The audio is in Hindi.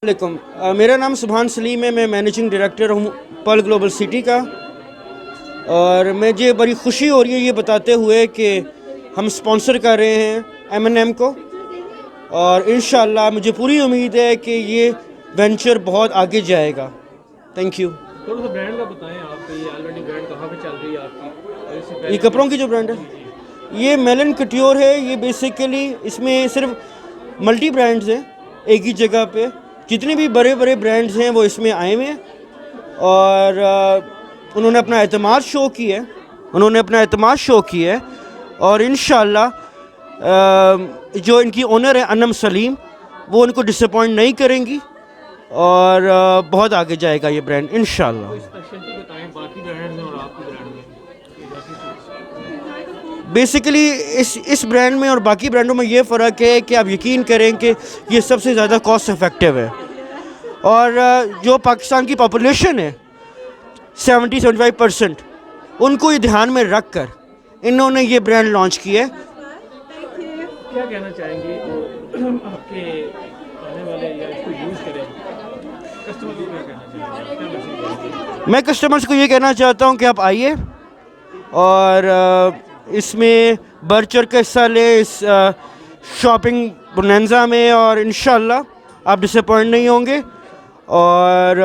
वालेकुम। मेरा नाम सुभान सलीम है। मैं मैनेजिंग डायरेक्टर हूँ पर्ल ग्लोबल सिटी का। और मुझे बड़ी खुशी हो रही है ये बताते हुए कि हम स्पॉन्सर कर रहे हैं M&M को, और इंशाल्लाह मुझे पूरी उम्मीद है कि ये वेंचर बहुत आगे जाएगा। Thank you. थोड़ा सा ब्रांड का बताएं आप, ये ऑलरेडी ब्रांड कहाँ पे चल रही है आपकी, और इससे ये पहले कपड़ों की जो ब्रांड है, ये मेलन कट्योर है। ये बेसिकली इसमें सिर्फ मल्टी ब्रांड्स हैं एक ही जगह पे। जितने भी बड़े बड़े ब्रांड्स हैं वो इसमें आए हुए हैं, और उन्होंने अपना एतमाद शो किया है। और इंशाल्लाह जो इनकी ओनर है अनम सलीम, वो उनको डिसअपॉइंट नहीं करेंगी, और बहुत आगे जाएगा ये ब्रांड इंशाल्लाह। कोई स्पेशलिटी बताएं बाकी ब्रांड में और आपकी ब्रांड में। बेसिकली इस ब्रांड में और बाकी ब्रांडों में ये फ़र्क है कि आप यकीन करें कि ये सबसे ज़्यादा कॉस्ट इफ़ेक्टिव है। और जो पाकिस्तान की पॉपुलेशन है 70-75%, उनको ये ध्यान में रख कर इन्होंने ये ब्रांड लॉन्च किया है। क्या कहना चाहेंगे आपके आने वाले या इसको यूज़ करें कस्टमर को, क्या कहना चाहेंगे, क्या मैसेज देंगे? मैं कस्टमर्स को ये कहना चाहता हूँ कि आप आइए और इसमें बढ़ चढ़ कर हिस्सा लें इस शॉपिंग बोनंजा में, और इंशाल्लाह आप डिसअपॉइंट नहीं होंगे। और